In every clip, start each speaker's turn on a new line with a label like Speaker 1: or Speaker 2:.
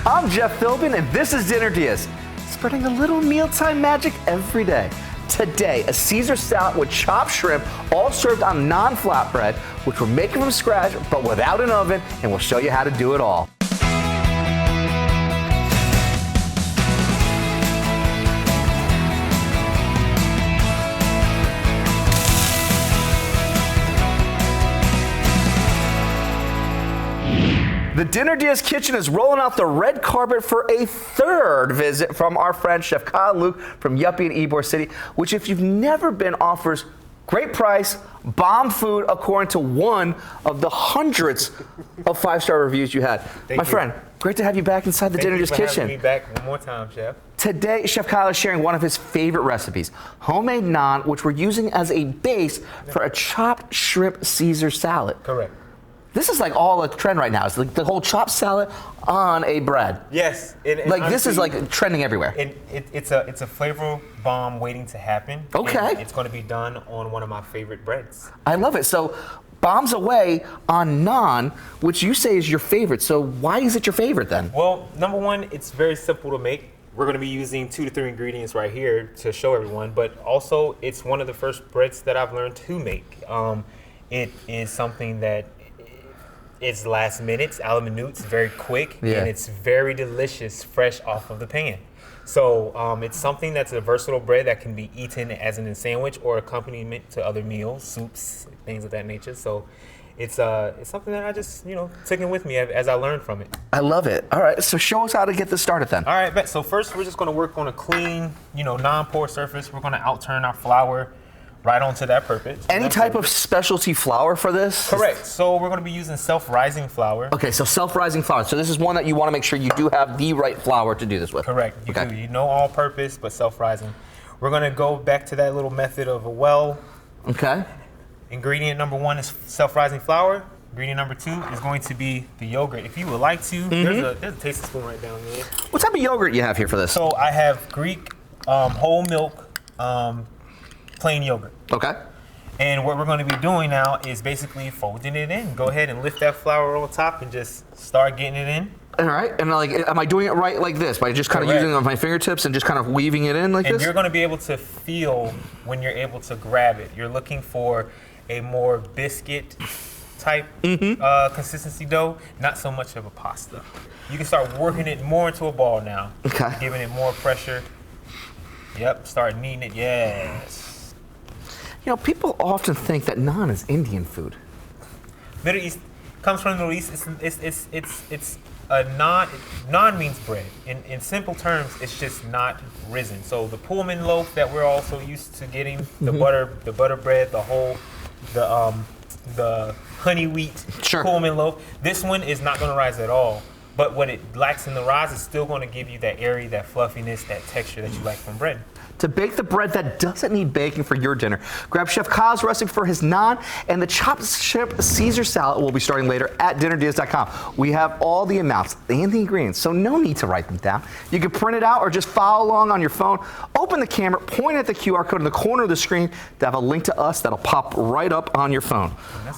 Speaker 1: I'm Jeff Philbin, and this is Dinner Diaz, spreading a little mealtime magic every day. Today, a Caesar salad with chopped shrimp, all served on naan flatbread, which we're making from scratch, but without an oven, and we'll show you how to do it all. The Dinner Diaz Kitchen is rolling out the red carpet for a third visit from our friend Chef Kyle Luke from Yuppie in Ybor City, which if you've never been offers great price, bomb food according to one of the hundreds of five-star reviews you had. My friend, great to have you back inside the Dinner Diaz Kitchen.
Speaker 2: Thank you for having me back one more time, Chef.
Speaker 1: Today, Chef Kyle is sharing one of his favorite recipes, homemade naan, which we're using as a base for a chopped shrimp Caesar salad.
Speaker 2: Correct.
Speaker 1: This is like all a trend right now. It's like the whole chopped salad on a bread.
Speaker 2: Yes.
Speaker 1: Like honestly, this is like trending everywhere.
Speaker 2: It's a flavor bomb waiting to happen.
Speaker 1: Okay.
Speaker 2: And it's going to be done on one of my favorite breads.
Speaker 1: I love it. So bombs away on naan, which you say is your favorite. So why is it your favorite then?
Speaker 2: Well, number one, it's very simple to make. We're going to be using 2 to 3 ingredients right here to show everyone, but also it's one of the first breads that I've learned to make. It is something that it's last minute, it's a la minute, it's very quick, and it's very delicious, fresh off of the pan. So it's something that's a versatile bread that can be eaten as in a sandwich or accompaniment to other meals, soups, things of that nature. So it's something that I just, took in with me as I learned from it.
Speaker 1: I love it. All right, so show us how to get this started then.
Speaker 2: All right, so first we're just gonna work on a clean, non-porous surface. We're gonna outturn our flour right onto that purpose.
Speaker 1: Any type of specialty flour for this?
Speaker 2: Correct. So we're going to be using self-rising flour.
Speaker 1: Okay, so self-rising flour. So this is one that you want to make sure you do have the right flour to do this with.
Speaker 2: Correct. You do. All-purpose, but self-rising. We're going to go back to that little method of a well.
Speaker 1: Okay.
Speaker 2: Ingredient number 1 is self-rising flour. Ingredient number 2 is going to be the yogurt. If you would like to, there's a tasting spoon right down there.
Speaker 1: What type of yogurt you have here for this?
Speaker 2: So I have Greek whole milk plain yogurt.
Speaker 1: Okay.
Speaker 2: And what we're going to be doing now is basically folding it in. Go ahead and lift that flour on top and just start getting it in.
Speaker 1: All right. And am I doing it right like this? By just kind of using my fingertips and just kind of weaving it in like this?
Speaker 2: And you're going to be able to feel when you're able to grab it. You're looking for a more biscuit type consistency dough, not so much of a pasta. You can start working it more into a ball now.
Speaker 1: Okay.
Speaker 2: Giving it more pressure. Yep. Start kneading it. Yes.
Speaker 1: People often think that naan is Indian food.
Speaker 2: Middle East comes from the Middle East. It's a naan. Naan means bread. In simple terms, it's just not risen. So the Pullman loaf that we're also used to getting, the butter bread, the honey wheat Pullman loaf. This one is not going to rise at all. But what it lacks in the rise is still going to give you that airy, that fluffiness, that texture that you like from bread.
Speaker 1: To bake the bread that doesn't need baking for your dinner, grab Chef Kyle's recipe for his naan and the chopped shrimp Caesar salad we'll be starting later at dinnerdiaz.com. We have all the amounts and the ingredients, so no need to write them down. You can print it out or just follow along on your phone. Open the camera, point at the QR code in the corner of the screen to have a link to us that'll pop right up on your phone.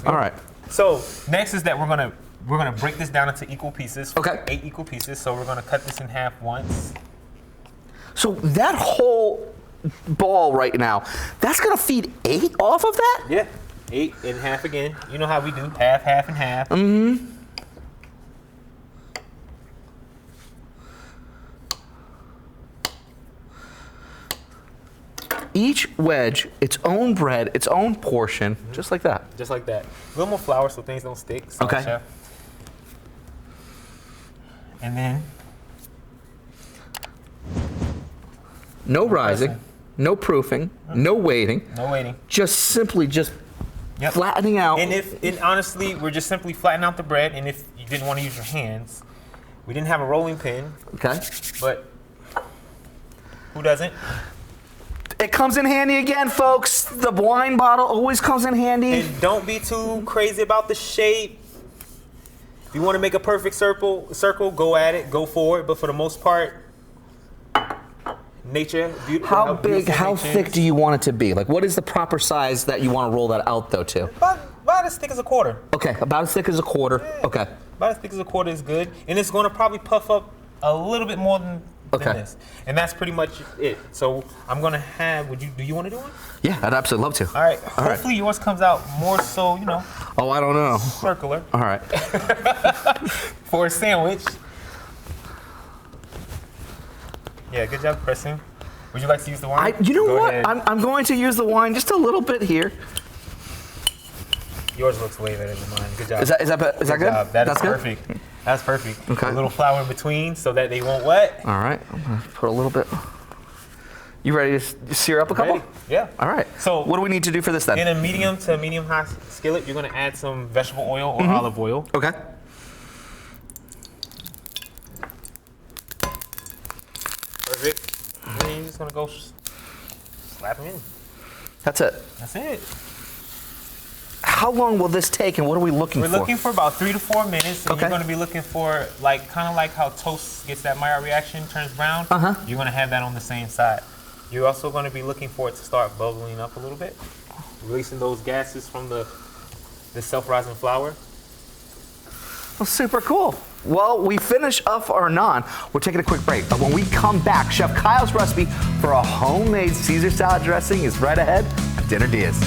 Speaker 1: All right.
Speaker 2: So next is that we're gonna break this down into equal pieces.
Speaker 1: Okay.
Speaker 2: 8 equal pieces. So we're gonna cut this in half once.
Speaker 1: So that whole ball right now, that's gonna feed 8 off of that?
Speaker 2: Yeah, 8 and half again. You know how we do, half, half, and half.
Speaker 1: Each wedge, its own bread, its own portion, just like that.
Speaker 2: Just like that. A little more flour so things don't stick. Sorry,
Speaker 1: okay.
Speaker 2: Chef. And then
Speaker 1: no rising, no proofing, no waiting.
Speaker 2: No waiting.
Speaker 1: Just simply flattening out.
Speaker 2: And honestly, we're just simply flattening out the bread. And if you didn't want to use your hands, we didn't have a rolling pin.
Speaker 1: Okay.
Speaker 2: But who doesn't?
Speaker 1: It comes in handy again, folks. The wine bottle always comes in handy.
Speaker 2: And don't be too crazy about the shape. If you want to make a perfect circle, go at it, go for it. But for the most part, nature, beautiful.
Speaker 1: How big, how thick do you want it to be? Like, what is the proper size that you want to roll that out, though, to?
Speaker 2: About as thick as a quarter.
Speaker 1: Okay, about as thick as a quarter.
Speaker 2: Yeah.
Speaker 1: Okay.
Speaker 2: About as thick as a quarter is good. And it's going to probably puff up a little bit more than
Speaker 1: Okay.
Speaker 2: this. And that's pretty much it. So I'm gonna have, do you want to do one?
Speaker 1: Yeah, I'd absolutely love to.
Speaker 2: All right.
Speaker 1: All right.
Speaker 2: Hopefully yours comes out more so,
Speaker 1: Oh, I don't know.
Speaker 2: circular
Speaker 1: All right.
Speaker 2: for a sandwich. Yeah, good job pressing. Would you like to use the wine?
Speaker 1: You know
Speaker 2: Go
Speaker 1: what?
Speaker 2: ahead.
Speaker 1: I'm going to use the wine just a little bit here.
Speaker 2: Yours looks way better than mine. Good job.
Speaker 1: Is that good?
Speaker 2: Job.
Speaker 1: That's
Speaker 2: That's
Speaker 1: good?
Speaker 2: perfect. That's perfect.
Speaker 1: Okay.
Speaker 2: A little flour in between so that they won't wet.
Speaker 1: All right. I'm gonna put a little bit. You ready to sear up a couple?
Speaker 2: Ready? Yeah.
Speaker 1: All right.
Speaker 2: So
Speaker 1: what do we need to do for this then?
Speaker 2: in a medium to medium high skillet, you're gonna add some vegetable oil or olive oil.
Speaker 1: Okay.
Speaker 2: Perfect. And then you're just gonna go slap them in.
Speaker 1: That's it.
Speaker 2: That's it.
Speaker 1: How long will this take, and what are we looking
Speaker 2: We're
Speaker 1: for?
Speaker 2: looking for about 3 to 4 minutes, and
Speaker 1: Okay.
Speaker 2: you're going to be looking for kind of like how toast gets that Maillard reaction, turns brown. You're going to have that on the same side. You're also going to be looking for it to start bubbling up a little bit, releasing those gases from the self-rising flour.
Speaker 1: Well, super cool. Well, we finish up our naan. We're taking a quick break, but when we come back, Chef Kyle's recipe for a homemade Caesar salad dressing is right ahead at Dinner DeeAs.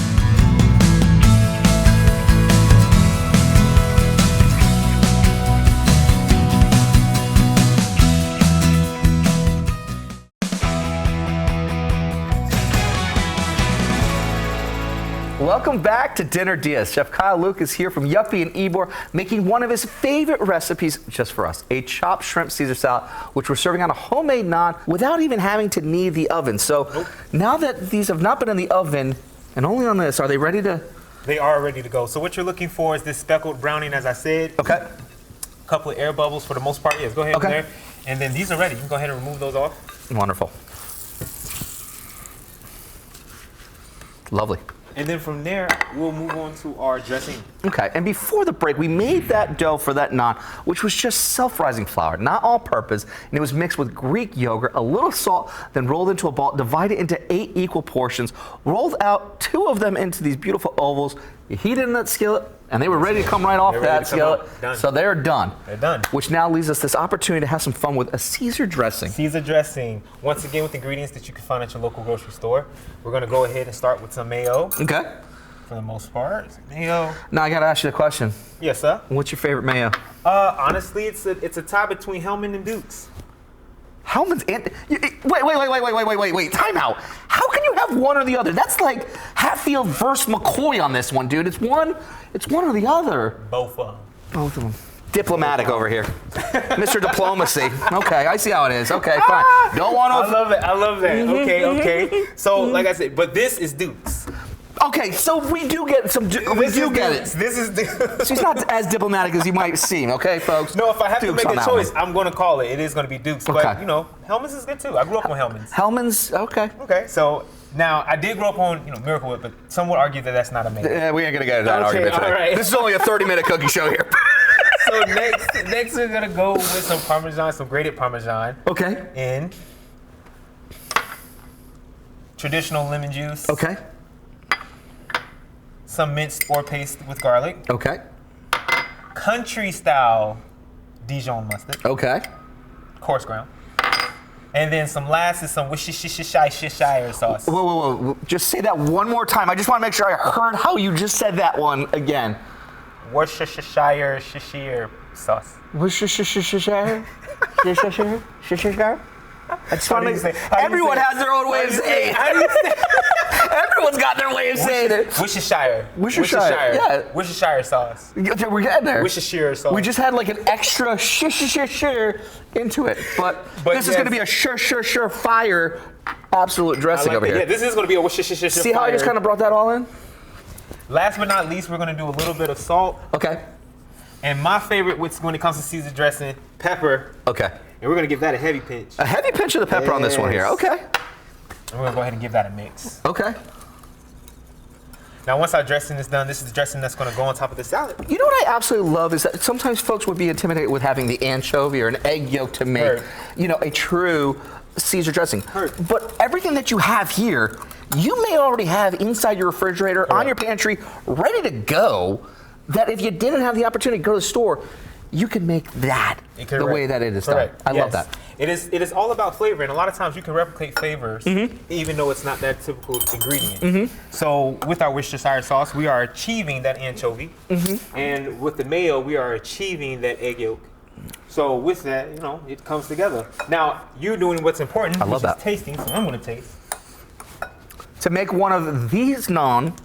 Speaker 1: Welcome back to Dinner DeeAs. Chef Kyle Luke is here from Yuppie and Ybor, making one of his favorite recipes just for us, a chopped shrimp Caesar salad, which we're serving on a homemade naan without even having to knead the oven. So now that these have not been in the oven and only on this, are they ready to?
Speaker 2: They are ready to go. So what you're looking for is this speckled browning, as I said.
Speaker 1: Okay.
Speaker 2: A couple of air bubbles for the most part. Yes, go ahead
Speaker 1: Okay.
Speaker 2: over there. And then these are ready. You can go ahead and remove those off.
Speaker 1: Wonderful. Lovely.
Speaker 2: And then from there, we'll move on to our dressing.
Speaker 1: Okay, and before the break, we made that dough for that naan, which was just self-rising flour, not all-purpose, and it was mixed with Greek yogurt, a little salt, then rolled into a ball, divided into 8 equal portions, rolled out 2 of them into these beautiful ovals. You heat it in that skillet, and they were ready to come right off
Speaker 2: They're ready
Speaker 1: that
Speaker 2: to come
Speaker 1: skillet.
Speaker 2: out. Done.
Speaker 1: So they're done.
Speaker 2: They're done.
Speaker 1: Which now leaves us this opportunity to have some fun with a Caesar dressing.
Speaker 2: Caesar dressing, once again with ingredients that you can find at your local grocery store. We're gonna go ahead and start with some mayo
Speaker 1: Okay.
Speaker 2: for the most part. Mayo.
Speaker 1: Now I gotta ask you the question.
Speaker 2: Yes, sir.
Speaker 1: What's your favorite mayo?
Speaker 2: Honestly, it's a tie between Hellman and Duke's.
Speaker 1: Hellman's and wait, time out. How can you have one or the other? That's like Hatfield versus McCoy on this one, dude. It's one or the other.
Speaker 2: Both of them.
Speaker 1: Both of them. Diplomatic over here. Mr. Diplomacy. Okay, I see how it is. Okay, fine. Don't want
Speaker 2: I
Speaker 1: to.
Speaker 2: love that. I love that. Okay. So, like I said, but this is Duke's.
Speaker 1: Okay, so we do get some. We do get it.
Speaker 2: This is Duke's.
Speaker 1: She's not as diplomatic as you might seem. Okay, folks.
Speaker 2: No, if I have
Speaker 1: Dukes
Speaker 2: to
Speaker 1: on
Speaker 2: make a
Speaker 1: that
Speaker 2: choice,
Speaker 1: one.
Speaker 2: I'm going to call it. It is going to be Duke's.
Speaker 1: Okay.
Speaker 2: But, Hellman's is good too. I grew up on Hellman's.
Speaker 1: Hellman's. Okay.
Speaker 2: Okay, so now I did grow up on, Miracle Whip, but some would argue that that's not a mayo.
Speaker 1: Yeah, we ain't gonna get into that
Speaker 2: Okay,
Speaker 1: argument today.
Speaker 2: all right.
Speaker 1: This is only a 30-minute cooking show here.
Speaker 2: So next we're gonna go with some Parmesan, some grated Parmesan.
Speaker 1: Okay.
Speaker 2: In traditional lemon juice.
Speaker 1: Okay.
Speaker 2: Some minced or paste with garlic.
Speaker 1: Okay.
Speaker 2: Country style Dijon mustard.
Speaker 1: Okay.
Speaker 2: Coarse ground. And then some Worcestershire sauce.
Speaker 1: Whoa. Just say that one more time. I just want to make sure I heard how you just said that one again.
Speaker 2: Worcestershire sauce.
Speaker 1: Worcestershire? I just want to
Speaker 2: How do you
Speaker 1: make.
Speaker 2: say- how do you
Speaker 1: Everyone
Speaker 2: say it?
Speaker 1: has their own way of saying it.
Speaker 2: How do you say it?
Speaker 1: Everyone's got their way of saying it.
Speaker 2: Worcestershire.
Speaker 1: Worcestershire, yeah.
Speaker 2: Worcestershire sauce.
Speaker 1: We're getting there.
Speaker 2: Worcestershire sauce.
Speaker 1: We just had like an extra share into it, but this is
Speaker 2: yes.
Speaker 1: going to be a sure fire absolute
Speaker 2: I
Speaker 1: dressing
Speaker 2: like
Speaker 1: over
Speaker 2: that.
Speaker 1: here.
Speaker 2: Yeah, this is going to be a Worcestershire
Speaker 1: See how I just kind of brought that all in?
Speaker 2: Last but not least, we're going to do a little bit of salt.
Speaker 1: Okay.
Speaker 2: And my favorite when it comes to Caesar dressing, pepper.
Speaker 1: Okay.
Speaker 2: And we're going to give that a heavy pinch.
Speaker 1: A heavy pinch of the pepper on this one here.
Speaker 2: Yes.
Speaker 1: Okay.
Speaker 2: And we're going to go ahead and give that a mix.
Speaker 1: Okay.
Speaker 2: Now, once our dressing is done, this is the dressing that's going to go on top of the salad.
Speaker 1: You know what I absolutely love is that sometimes folks would be intimidated with having the anchovy or an egg yolk to make,
Speaker 2: Heard.
Speaker 1: a true Caesar dressing.
Speaker 2: Heard.
Speaker 1: But everything that you have here, you may already have inside your refrigerator, on your pantry, ready to go, that if you didn't have the opportunity to go to the store, you can make that the way that it is done. I love that.
Speaker 2: It is all about flavor, and a lot of times you can replicate flavors even though it's not that typical ingredient. So with our Worcestershire sauce, we are achieving that anchovy, and with the mayo, we are achieving that egg yolk. So with that, you know, it comes together. Now, you're doing what's important, which is tasting, so I'm gonna taste.
Speaker 1: To make one of these naan,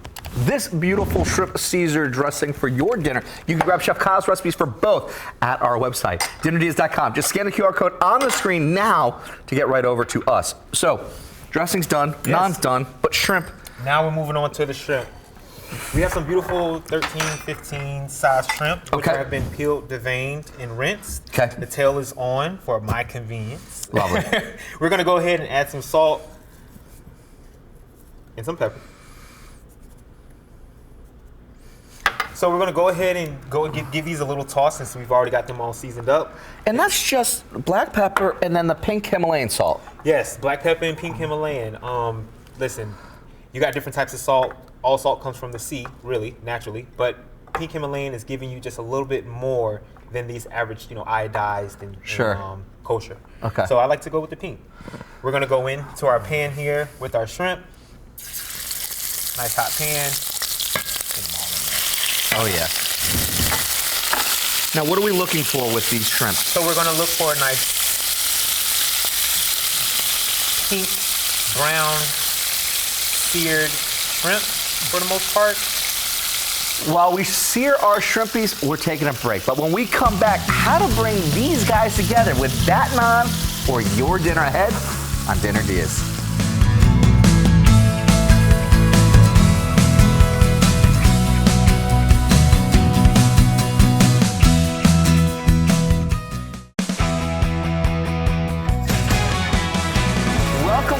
Speaker 1: this beautiful shrimp Caesar dressing for your dinner, you can grab Chef Kyle's recipes for both at our website, dinnerdeas.com. Just scan the QR code on the screen now to get right over to us. So, dressing's done, naan's done, but shrimp.
Speaker 2: Now we're moving on to the shrimp. We have some beautiful 13, 15 size shrimp, which have been peeled, deveined, and rinsed. The tail is on for my convenience.
Speaker 1: Lovely.
Speaker 2: We're gonna go ahead and add some salt and some pepper. So we're gonna go ahead and give these a little toss since we've already got them all seasoned up.
Speaker 1: And that's just black pepper and then the pink Himalayan salt.
Speaker 2: Yes, black pepper and pink Himalayan. Listen, you got different types of salt. All salt comes from the sea, really, naturally. But pink Himalayan is giving you just a little bit more than these average, you know, iodized and kosher.
Speaker 1: Okay.
Speaker 2: So I like to go with the pink. We're gonna go into our pan here with our shrimp. Nice hot pan.
Speaker 1: Oh yeah. Now what are we looking for with these shrimp?
Speaker 2: So we're gonna look for a nice pink, brown, seared shrimp for the most part.
Speaker 1: While we sear our shrimpies, we're taking a break. But when we come back, how to bring these guys together with that naan for your dinner ahead on Dinner Diaz.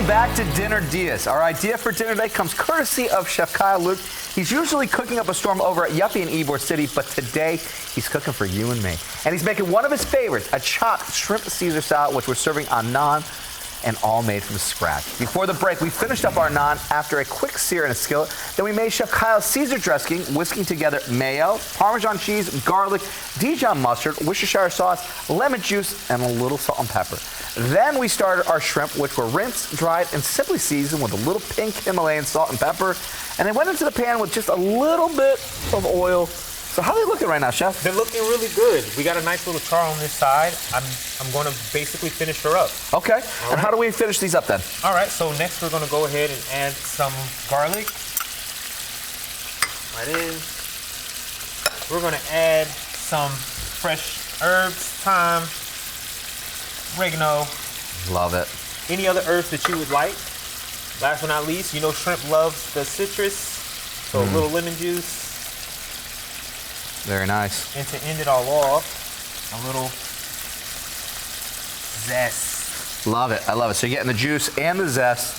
Speaker 1: Back to Dinner Diaz. Our idea for dinner today comes courtesy of Chef Kyle Luke. He's usually cooking up a storm over at Yuppie in Ybor City, but today he's cooking for you and me. And he's making one of his favorites, a chopped shrimp Caesar salad, which we're serving on naan and all made from scratch. Before the break, we finished up our naan after a quick sear in a skillet. Then we made Chef Kyle's Caesar dressing, whisking together mayo, Parmesan cheese, garlic, Dijon mustard, Worcestershire sauce, lemon juice, and a little salt and pepper. Then we started our shrimp, which were rinsed, dried, and simply seasoned with a little pink Himalayan salt and pepper. And they went into the pan with just a little bit of oil. So how are they looking right now, Chef?
Speaker 2: They're looking really good. We got a nice little char on this side. I'm going to basically finish her up.
Speaker 1: Okay. And how do we finish these up then?
Speaker 2: All right. So next we're going to go ahead and add some garlic. Right in. We're going to add some fresh herbs, thyme, oregano.
Speaker 1: Love it.
Speaker 2: Any other herbs that you would like. Last but not least, you know shrimp loves the citrus, so a little lemon juice.
Speaker 1: Very nice.
Speaker 2: And to end it all off, a little zest.
Speaker 1: Love it. I love it. So you're getting the juice and the zest.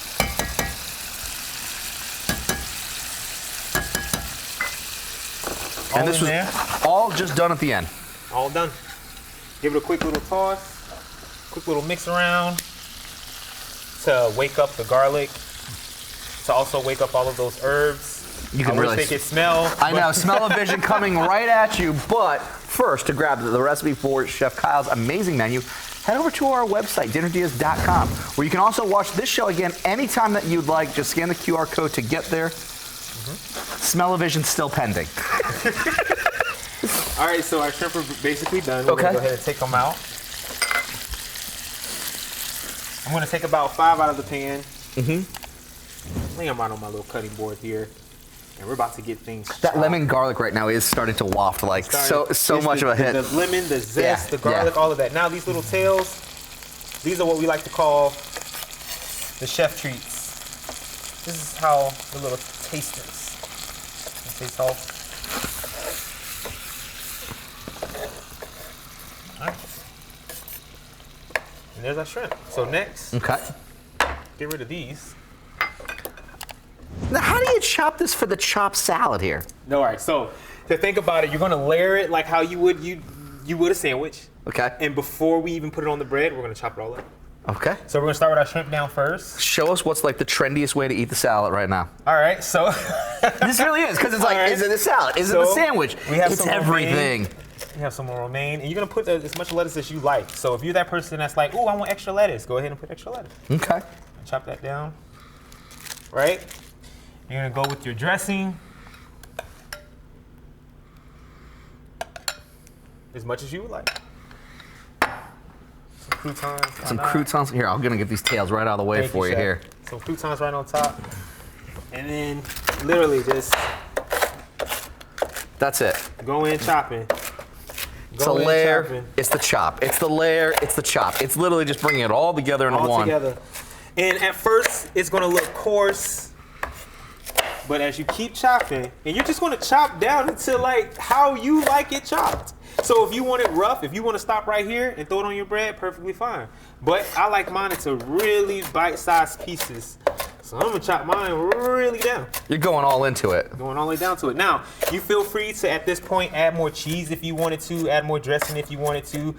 Speaker 1: And this was all just done at the end.
Speaker 2: All done. Give it a quick little toss, quick little mix around to wake up the garlic, to also wake up all of those herbs.
Speaker 1: You can really
Speaker 2: make it smell.
Speaker 1: I know, smell-o-vision coming right at you. But first, to grab the recipe for Chef Kyle's amazing menu, head over to our website, dinnerdeas.com, where you can also watch this show again anytime that you'd like. Just scan the QR code to get there. Smell-o-vision still pending.
Speaker 2: All right, so our shrimp are basically done. We're gonna go ahead and take them out. I'm gonna take about 5 out of the pan. Lay them out on my little cutting board here. And we're about to get things
Speaker 1: That lemon garlic right now is starting to waft like so much of a hit.
Speaker 2: The lemon, the zest, the garlic, all of that. Now these little tails, these are what we like to call the chef treats. This is how the little taste is. Taste all. All right. And there's our shrimp. So next, get rid of these.
Speaker 1: Now, how do you chop this for the chopped salad here?
Speaker 2: No, all right. So to think about it, you're gonna layer it like how you would a sandwich.
Speaker 1: Okay.
Speaker 2: And before we even put it on the bread, we're gonna chop it all up.
Speaker 1: Okay.
Speaker 2: So we're gonna start with our shrimp down first.
Speaker 1: Show us what's like the trendiest way to eat the salad right now.
Speaker 2: All right. So
Speaker 1: this really is, because it's like, is it a salad? Is it a sandwich?
Speaker 2: We have
Speaker 1: it's
Speaker 2: some
Speaker 1: everything.
Speaker 2: You have some more romaine, and you're gonna put as much lettuce as you like. So if you're that person that's like, oh, I want extra lettuce, go ahead and put extra lettuce.
Speaker 1: Okay.
Speaker 2: Chop that down, right? You're gonna go with your dressing. As much as you would like. Some croutons.
Speaker 1: Some croutons. Here, I'm gonna get these tails right out of the way
Speaker 2: Thank
Speaker 1: for you
Speaker 2: Chef.
Speaker 1: here.
Speaker 2: Some croutons right on top. And then literally just
Speaker 1: That's it.
Speaker 2: go in chopping.
Speaker 1: It's a layer, it's the chop. It's the layer, it's the chop. It's literally just bringing it all together into
Speaker 2: All
Speaker 1: one.
Speaker 2: together. And at first, it's gonna look coarse, but as you keep chopping, and you're just gonna chop down until like how you like it chopped. So if you want it rough, if you want to stop right here and throw it on your bread, perfectly fine. But I like mine into really bite-sized pieces. So I'm gonna chop mine really down.
Speaker 1: You're going all into it.
Speaker 2: Going all the way down to it. Now, you feel free to, at this point, add more cheese if you wanted to, add more dressing if you wanted to.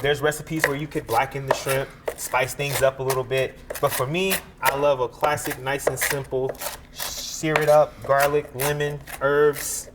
Speaker 2: There's recipes where you could blacken the shrimp, spice things up a little bit. But for me, I love a classic, nice and simple, sear it up, garlic, lemon, herbs,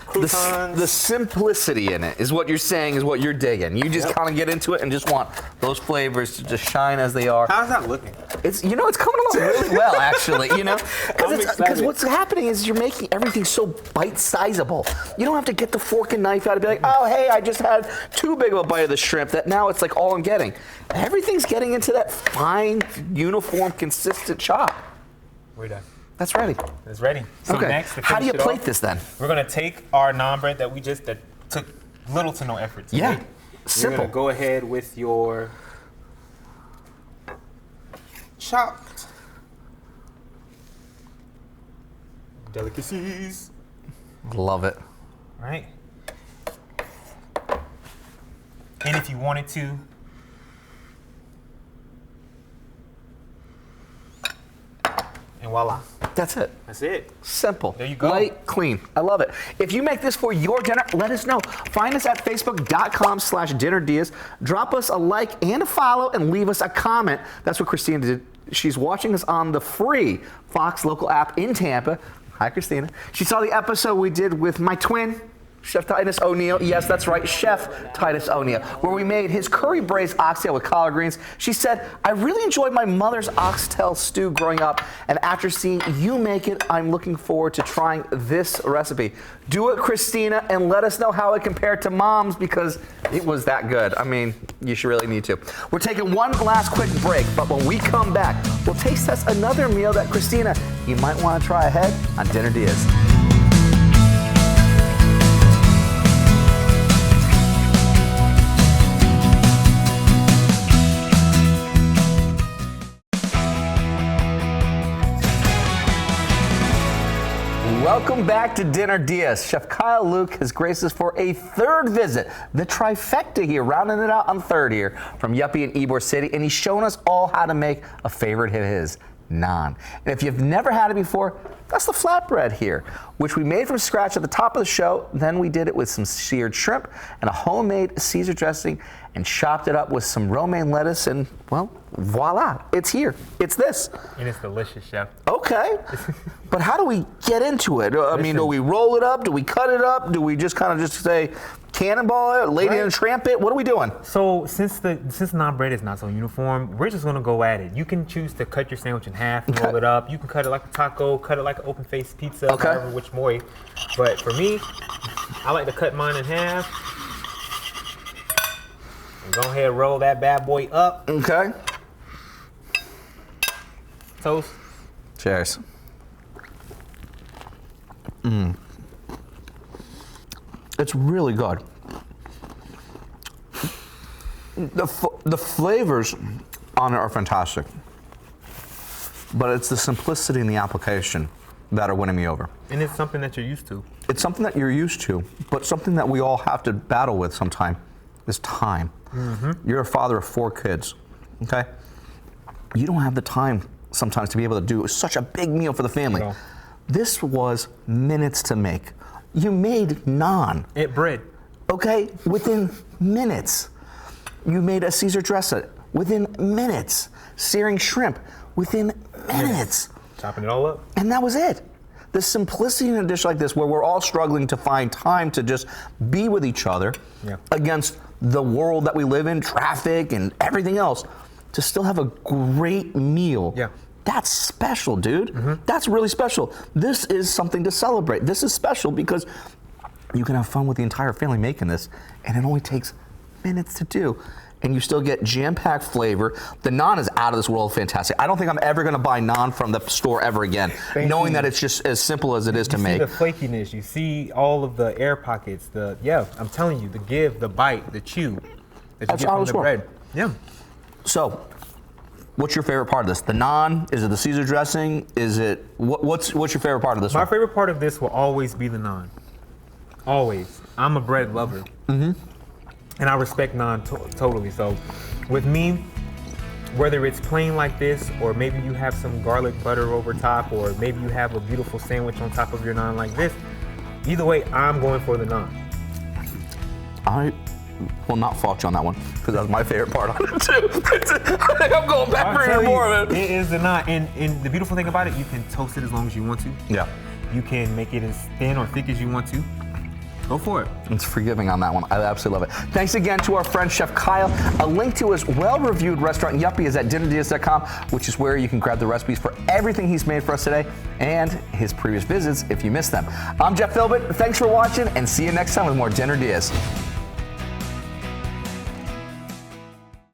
Speaker 2: croutons.
Speaker 1: The simplicity in it is what you're saying, is what you're digging. You just kind of get into it and just want those flavors to just shine as they are.
Speaker 2: How's that looking?
Speaker 1: It's, you know, it's coming along really well, actually, you know?
Speaker 2: I'm
Speaker 1: Because
Speaker 2: excited.
Speaker 1: what's happening is you're making everything so bite-sizable. You don't have to get the fork and knife out and be like, oh, hey, I just had too big of a bite of the shrimp that now it's like all I'm getting. Everything's getting into that fine, uniform, consistent chop.
Speaker 2: We're done.
Speaker 1: That's ready.
Speaker 2: It's ready. So
Speaker 1: Okay.
Speaker 2: next, to
Speaker 1: How do you
Speaker 2: finish it
Speaker 1: plate
Speaker 2: off,
Speaker 1: this then?
Speaker 2: We're gonna take our naan bread that that took little to no effort to
Speaker 1: Yeah.
Speaker 2: make.
Speaker 1: Simple.
Speaker 2: You're gonna go ahead with your chopped delicacies.
Speaker 1: Love it.
Speaker 2: Right? And if you wanted to, and voila,
Speaker 1: That's it.
Speaker 2: that's it.
Speaker 1: Simple.
Speaker 2: There you go.
Speaker 1: Light, clean. I love it. If you make this for your dinner, let us know. Find us at facebook.com/dinnerdeas. Drop us a like and a follow and leave us a comment. That's what Christina did. She's watching us on the free Fox local app in Tampa. Hi, Christina. She saw the episode we did with my twin, Chef Titus O'Neill. Yes, that's right, Chef Titus O'Neill, where we made his curry braised oxtail with collard greens. She said, I really enjoyed my mother's oxtail stew growing up, and after seeing you make it, I'm looking forward to trying this recipe. Do it, Christina, and let us know how it compared to Mom's, because it was that good. I mean, you should really need to. We're taking one last quick break, but when we come back, we'll taste test another meal that Christina, you might want to try ahead on Dinner Diaz. Welcome back to Dinner Diaz. Chef Kyle Luke has graced us for a third visit, the trifecta here, rounding it out on third here from Yuppie in Ybor City, and he's shown us all how to make a favorite of his, naan. And if you've never had it before, that's the flatbread here, which we made from scratch at the top of the show. Then we did it with some seared shrimp and a homemade Caesar dressing and chopped it up with some romaine lettuce, and well, voila, it's here. It's this.
Speaker 2: And it's delicious, Chef.
Speaker 1: Okay, but how do we get into it? I mean, do we roll it up? Do we cut it up? Do we just kind of just say cannonball it, lady and tramp it? What are we doing?
Speaker 2: So since naan bread is not so uniform, we're just gonna go at it. You can choose to cut your sandwich in half and roll it up. You can cut it like a taco, cut it like an open-faced pizza, however which way. But for me, I like to cut mine in half. And go ahead and roll that bad boy up.
Speaker 1: Okay.
Speaker 2: Toast.
Speaker 1: Cheers. It's really good. The flavors on it are fantastic, but it's the simplicity in the application that are winning me over.
Speaker 2: And it's something that you're used to.
Speaker 1: It's something that you're used to, but something that we all have to battle with sometime is time. You're a father of 4 kids, okay? You don't have the time sometimes to be able to do such a big meal for the family.
Speaker 2: No.
Speaker 1: This was minutes to make. You made naan,
Speaker 2: Bread.
Speaker 1: okay, within minutes. You made a Caesar dressing within minutes. Searing shrimp within minutes.
Speaker 2: Chopping it all up.
Speaker 1: And that was it. the simplicity in a dish like this, where we're all struggling to find time to just be with each other against the world that we live in, traffic and everything else, to still have a great meal.
Speaker 2: Yeah.
Speaker 1: That's special, dude. That's really special. This is something to celebrate. This is special because you can have fun with the entire family making this, and it only takes minutes to do. And you still get jam-packed flavor. The naan is out of this world fantastic. I don't think I'm ever gonna buy naan from the store ever again, knowing that it's just as simple as it is to make.
Speaker 2: You see the flakiness, you see all of the air pockets, I'm telling you, the give, the bite, the chew that you get from the bread. Yeah.
Speaker 1: So, what's your favorite part of this? The naan? Is it the Caesar dressing? Is it, what's your favorite part of this one?
Speaker 2: My favorite part of this will always be the naan. Always. I'm a bread lover. And I respect naan totally. So with me, whether it's plain like this, or maybe you have some garlic butter over top, or maybe you have a beautiful sandwich on top of your naan like this, either way, I'm going for the naan.
Speaker 1: I will not fault you on that one, because that's my favorite part on it too. I think I'm going back for even more of it.
Speaker 2: It is the naan. And the beautiful thing about it, you can toast it as long as you want to.
Speaker 1: Yeah.
Speaker 2: You can make it as thin or thick as you want to. Go for it.
Speaker 1: It's forgiving on that one. I absolutely love it. Thanks again to our friend Chef Kyle. A link to his well-reviewed restaurant Yuppie is at DinnerDeas.com, which is where you can grab the recipes for everything he's made for us today and his previous visits if you missed them. I'm Jeff Philbin. Thanks for watching, and see you next time with more Dinner Diaz.